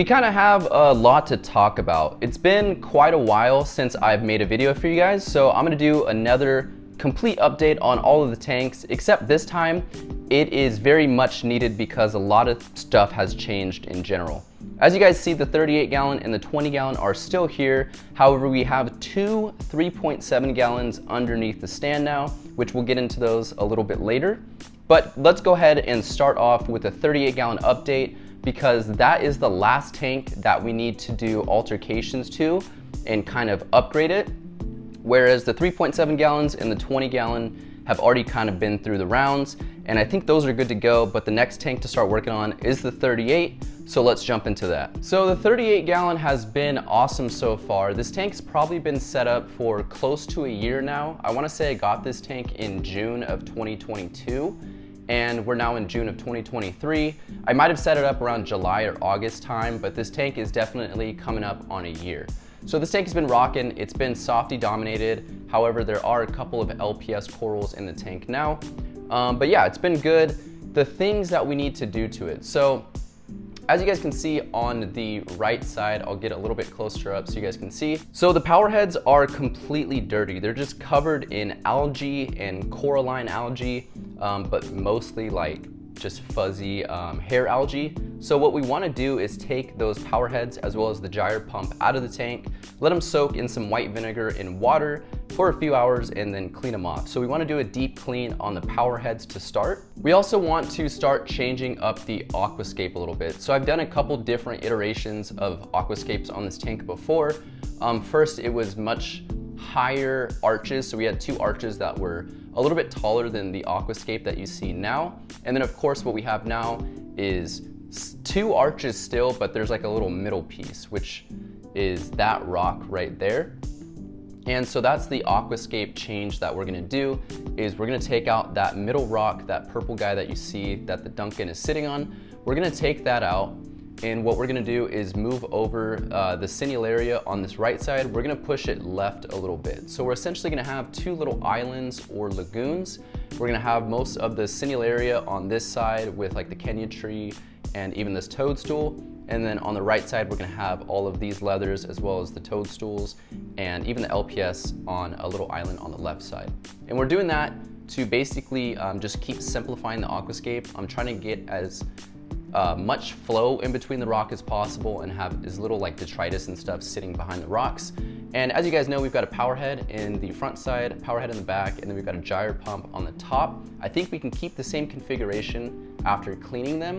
We kind of have a lot to talk about. It's been quite a while since I've made a video for you guys, so I'm gonna do another complete update on all of the tanks, except this time it is very much needed because a lot of stuff has changed in general. As you guys see, the 38 gallon and the 20 gallon are still here. However, we have two 3.7 gallons underneath the stand now, which we'll get into those a little bit later. But let's go ahead and start off with a 38 gallon update, because that is the last tank that we need to do altercations to and kind of upgrade it. Whereas the 3.7 gallons and the 20 gallon have already kind of been through the rounds, and I think those are good to go, but the next tank to start working on is the 38, so let's jump into that. So the 38 gallon has been awesome so far. This tank's probably been set up for close to a year now. I wanna say I got this tank in June of 2022. And we're now in June of 2023. I might have set it up around July or August time, but this tank is definitely coming up on a year. So this tank has been rocking. It's been softy dominated. However, there are a couple of LPS corals in the tank now. But yeah, it's been good. The things that we need to do to it. So as you guys can see on the right side, I'll get a little bit closer up so you guys can see. So the power heads are completely dirty. They're just covered in algae and coralline algae, but mostly like just fuzzy hair algae. So what we want to do is take those power heads as well as the gyre pump out of the tank, let them soak in some white vinegar in water for a few hours, and then clean them off. So we want to do a deep clean on the power heads to start. We also want to start changing up the aquascape a little bit. So I've done a couple different iterations of aquascapes on this tank before. First, it was much higher arches. So we had two arches that were a little bit taller than the aquascape that you see now. And then of course, what we have now is two arches still, but there's like a little middle piece, which is that rock right there. And so that's the aquascape change that we're gonna do, is we're gonna take out that middle rock, that purple guy that you see that the Duncan is sitting on. We're gonna take that out, and what we're gonna do is move over the Cinularia on this right side. We're gonna push it left a little bit. So we're essentially gonna have two little islands or lagoons. We're gonna have most of the Cinularia on this side with like the Kenya tree and even this toadstool. And then on the right side, we're gonna have all of these leathers as well as the toadstools and even the LPS on a little island on the left side. And we're doing that to basically just keep simplifying the aquascape. I'm trying to get as much flow in between the rock as possible and have as little like detritus and stuff sitting behind the rocks. And as you guys know, we've got a power head in the front side, power head in the back, and then we've got a gyre pump on the top. I think we can keep the same configuration after cleaning them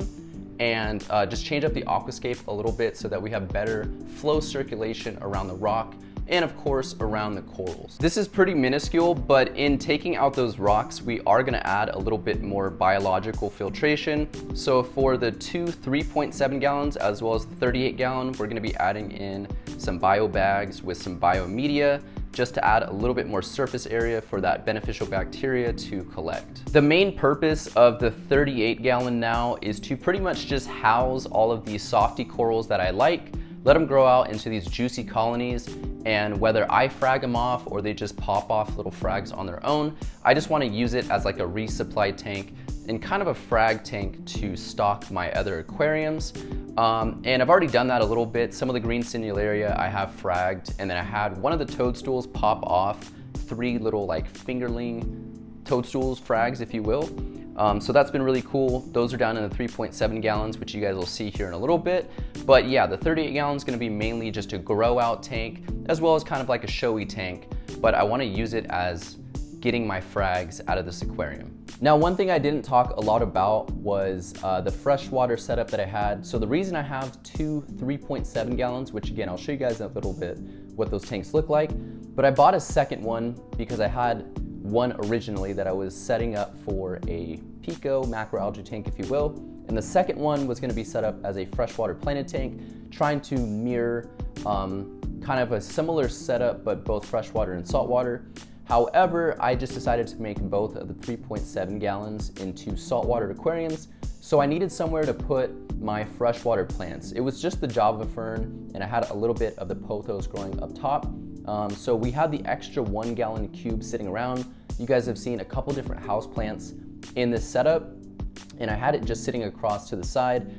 and just change up the aquascape a little bit so that we have better flow circulation around the rock and of course around the corals. This is pretty minuscule, but in taking out those rocks, we are gonna add a little bit more biological filtration. So for the two 3.7 gallons as well as the 38 gallon, we're gonna be adding in some bio bags with some biomedia, just to add a little bit more surface area for that beneficial bacteria to collect. The main purpose of the 38 gallon now is to pretty much just house all of these softy corals that I like, let them grow out into these juicy colonies, and whether I frag them off or they just pop off little frags on their own, I just wanna use it as like a resupply tank and kind of a frag tank to stock my other aquariums. And I've already done that a little bit. Some of the green Cinularia I have fragged, and then I had one of the toadstools pop off, three little like fingerling toadstools, frags if you will. So that's been really cool. Those are down in the 3.7 gallons, which you guys will see here in a little bit. But yeah, the 38 gallons is gonna be mainly just a grow out tank, as well as kind of like a showy tank. But I wanna use it as getting my frags out of this aquarium. Now, one thing I didn't talk a lot about was the freshwater setup that I had. So the reason I have two 3.7 gallons, which again, I'll show you guys in a little bit what those tanks look like, but I bought a second one because I had one originally that I was setting up for a Pico macroalgae tank, if you will. And the second one was gonna be set up as a freshwater planted tank, trying to mirror kind of a similar setup, but both freshwater and saltwater. However, I just decided to make both of the 3.7 gallons into saltwater aquariums, so I needed somewhere to put my freshwater plants. It was just the Java fern, and I had a little bit of the pothos growing up top. So we had the extra 1 gallon cube sitting around. You guys have seen a couple different house plants in this setup, and I had it just sitting across to the side.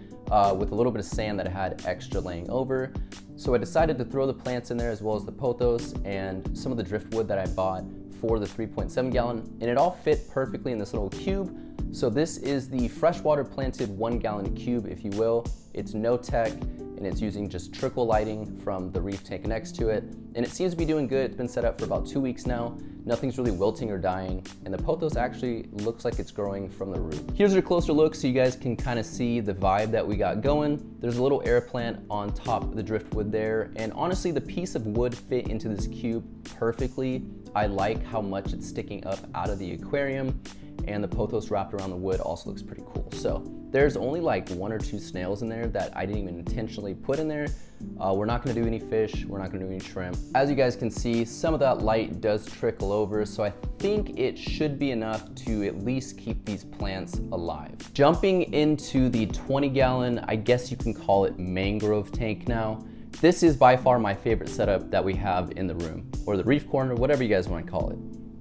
with a little bit of sand that I had extra laying over. So I decided to throw the plants in there as well as the pothos and some of the driftwood that I bought for the 3.7 gallon, and it all fit perfectly in this little cube. So this is the freshwater planted 1 gallon cube, if you will. It's no tech, and it's using just trickle lighting from the reef tank next to it. And it seems to be doing good. It's been set up for about 2 weeks now. Nothing's really wilting or dying, and the pothos actually looks like it's growing from the root. Here's a closer look so you guys can kind of see the vibe that we got going. There's a little air plant on top of the driftwood there, and honestly, the piece of wood fit into this cube perfectly. I like how much it's sticking up out of the aquarium, and the pothos wrapped around the wood also looks pretty cool. So there's only like 1 or 2 snails in there that I didn't even intentionally put in there. We're not gonna do any fish, we're not gonna do any shrimp. As you guys can see, some of that light does trickle over, so I think it should be enough to at least keep these plants alive. Jumping into the 20 gallon, I guess you can call it mangrove tank now. This is by far my favorite setup that we have in the room, or the reef corner, whatever you guys wanna call it.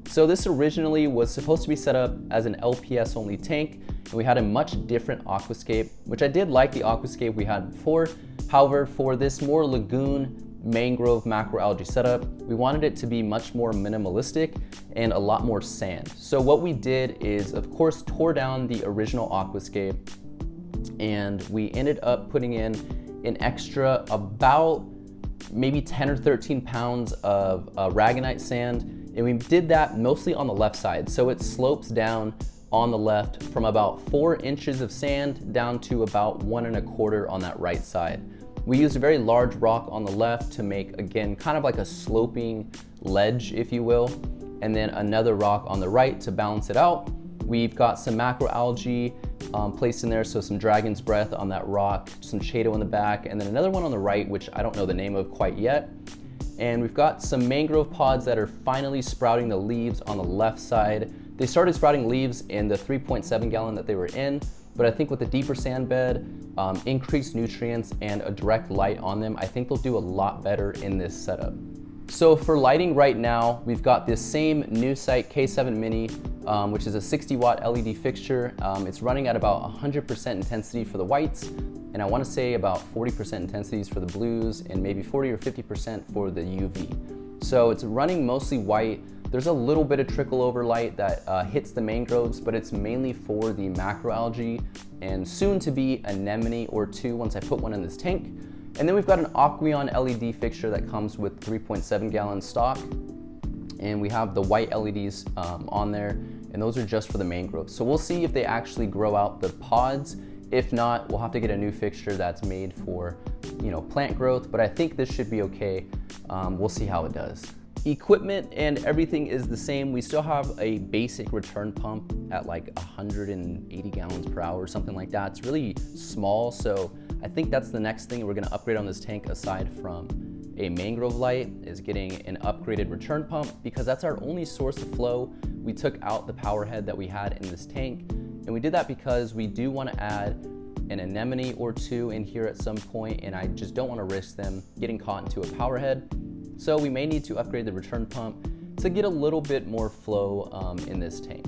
So this originally was supposed to be set up as an LPS only tank, and we had a much different aquascape, which I did like the aquascape we had before. However, for this more lagoon mangrove macroalgae setup, we wanted it to be much more minimalistic and a lot more sand. So what we did is, of course, tore down the original aquascape, and we ended up putting in an extra about maybe 10 or 13 pounds of aragonite sand. And we did that mostly on the left side. So it slopes down on the left from about 4 inches of sand down to about 1 1/4 on that right side. We used a very large rock on the left to make, again, kind of like a sloping ledge, if you will. And then another rock on the right to balance it out. We've got some macroalgae placed in there, so some dragon's breath on that rock, some chaeto in the back, and then another one on the right, which I don't know the name of quite yet. And we've got some mangrove pods that are finally sprouting the leaves on the left side. They started sprouting leaves in the 3.7 gallon that they were in, but I think with the deeper sand bed, increased nutrients, and a direct light on them, I think they'll do a lot better in this setup. So for lighting right now, we've got this same new Sight K7 Mini, which is a 60 watt LED fixture. It's running at about 100% intensity for the whites, and I want to say about 40% intensities for the blues, and maybe 40 or 50% for the UV. So it's running mostly white. There's a little bit of trickle over light that hits the mangroves, but it's mainly for the macroalgae and soon to be anemone or 2 once I put one in this tank. And then we've got an Aqueon LED fixture that comes with 3.7 gallon stock. And we have the white LEDs on there, and those are just for the mangroves. So we'll see if they actually grow out the pods. If not, we'll have to get a new fixture that's made for, plant growth, but I think this should be okay. We'll see how it does. Equipment and everything is the same. We still have a basic return pump at like 180 gallons per hour or something like that. It's really small, so I think that's the next thing we're gonna upgrade on this tank aside from a mangrove light, is getting an upgraded return pump, because that's our only source of flow. We took out the power head that we had in this tank, and we did that because we do want to add an anemone or 2 in here at some point, and I just don't want to risk them getting caught into a power head. So we may need to upgrade the return pump to get a little bit more flow in this tank.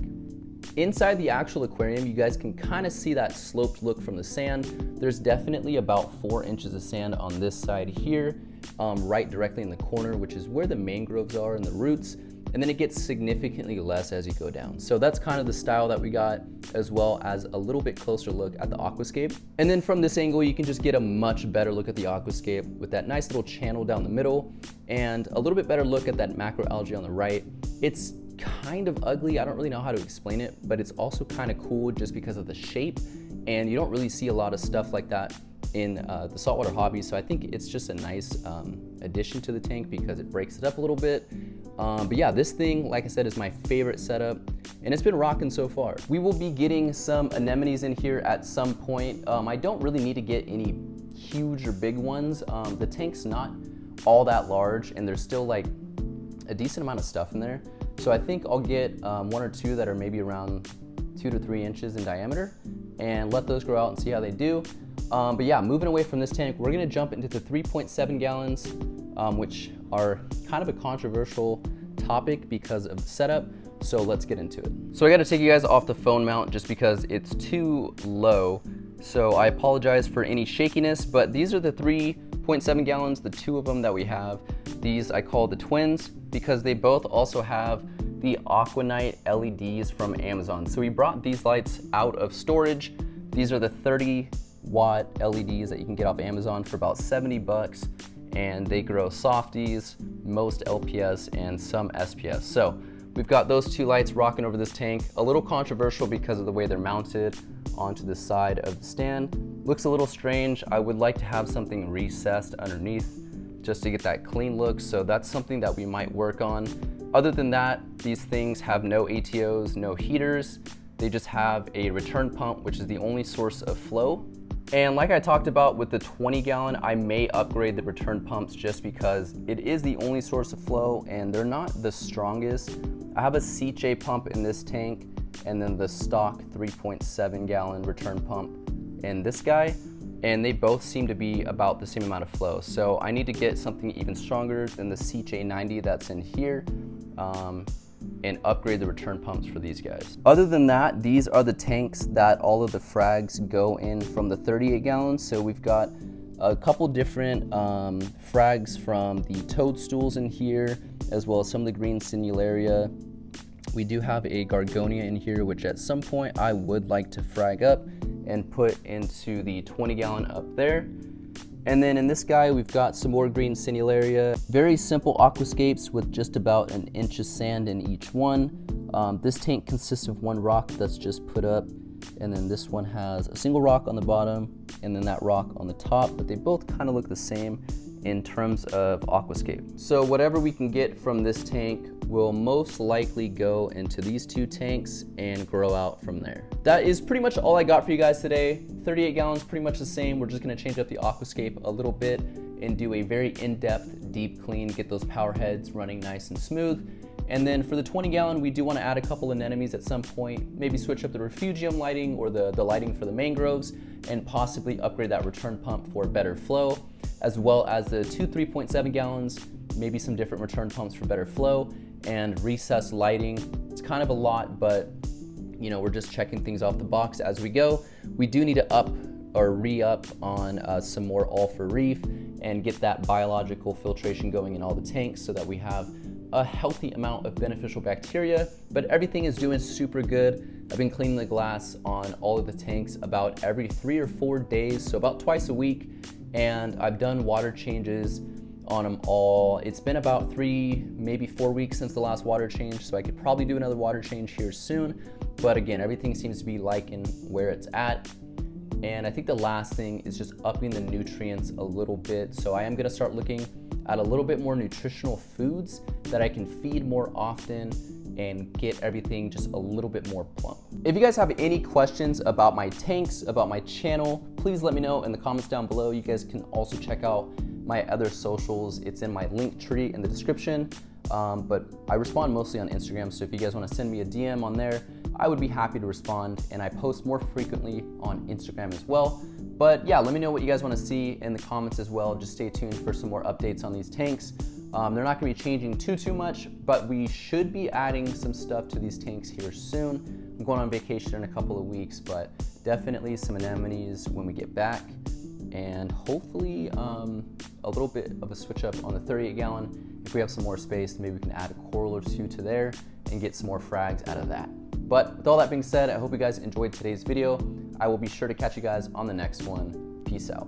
Inside the actual aquarium, you guys can kind of see that sloped look from the sand. There's definitely about 4 inches of sand on this side here, right directly in the corner, which is where the mangroves are and the roots. And then it gets significantly less as you go down. So that's kind of the style that we got, as well as a little bit closer look at the aquascape. And then from this angle, you can just get a much better look at the aquascape with that nice little channel down the middle, and a little bit better look at that macroalgae on the right. It's kind of ugly, I don't really know how to explain it, but it's also kind of cool just because of the shape, and you don't really see a lot of stuff like that in the saltwater hobby. So I think it's just a nice addition to the tank because it breaks it up a little bit. But yeah, this thing, like I said, is my favorite setup, and it's been rocking so far. We will be getting some anemones in here at some point. I don't really need to get any huge or big ones. The tank's not all that large, and there's still like a decent amount of stuff in there. So I think I'll get 1 or 2 that are maybe around 2 to 3 inches in diameter, and let those grow out and see how they do. But yeah, moving away from this tank, we're gonna jump into the 3.7 gallons, which are kind of a controversial topic because of the setup. So let's get into it. So I gotta take you guys off the phone mount just because it's too low So I apologize for any shakiness, but these are the 3.7 gallons, the two of them that we have. These I call the twins because they both also have the Aquanite LEDs from Amazon. So we brought these lights out of storage. These are the 30-watt LEDs that you can get off Amazon for about 70 bucks, and they grow softies, most LPS, and some SPS. So we've got those two lights rocking over this tank. A little controversial because of the way they're mounted onto the side of the stand. Looks a little strange. I would like to have something recessed underneath just to get that clean look, so that's something that we might work on. Other than that, these things have no ATOs, no heaters. They just have a return pump, which is the only source of flow. And like I talked about with the 20 gallon, I may upgrade the return pumps just because it is the only source of flow and they're not the strongest. I have a CJ pump in this tank and then the stock 3.7 gallon return pump in this guy, and they both seem to be about the same amount of flow. So I need to get something even stronger than the CJ90 that's in here and upgrade the return pumps for these guys. Other than that, these are the tanks that all of the frags go in from the 38 gallons. So we've got a couple different frags from the toadstools in here, as well as some of the green Sinularia. We do have a Gargonia in here, which at some point I would like to frag up and put into the 20 gallon up there. And then in this guy, we've got some more green Sinularia. Very simple aquascapes with just about an inch of sand in each one. This tank consists of one rock that's just put up, and then this one has a single rock on the bottom and then that rock on the top, but they both kind of look the same in terms of aquascape. So whatever we can get from this tank will most likely go into these two tanks and grow out from there. That is pretty much all I got for you guys today. 38 gallons, pretty much the same. We're just gonna change up the aquascape a little bit and do a very in-depth deep clean, get those power heads running nice and smooth. And then for the 20 gallon, we do want to add a couple anemones at some point, maybe switch up the refugium lighting or the lighting for the mangroves, and possibly upgrade that return pump for better flow, as well as the two 3.7 gallons, maybe some different return pumps for better flow, and recessed lighting. It's kind of a lot, but you know, we're just checking things off the box as we go. We do need to up or re-up on some more all for reef and get that biological filtration going in all the tanks so that we have a healthy amount of beneficial bacteria, but everything is doing super good. I've been cleaning the glass on all of the tanks about every 3 or 4 days, so about twice a week, and I've done water changes on them all. It's been about 3, maybe 4 weeks since the last water change, so I could probably do another water change here soon, but again, everything seems to be liking where it's at. And I think the last thing is just upping the nutrients a little bit, so I am gonna start looking at a little bit more nutritional foods that I can feed more often and get everything just a little bit more plump. If you guys have any questions about my tanks, about my channel, please let me know in the comments down below. You guys can also check out my other socials. It's in my link tree in the description, but I respond mostly on Instagram, so if you guys wanna send me a DM on there, I would be happy to respond, and I post more frequently on Instagram as well. But yeah, let me know what you guys want to see in the comments as well. Just stay tuned for some more updates on these tanks. They're not going to be changing too much, but we should be adding some stuff to these tanks here soon. I'm going on vacation in a couple of weeks, but definitely some anemones when we get back, and hopefully a little bit of a switch up on the 38 gallon. If we have some more space, maybe we can add a coral or two to there and get some more frags out of that. But with all that being said, I hope you guys enjoyed today's video. I will be sure to catch you guys on the next one. Peace out.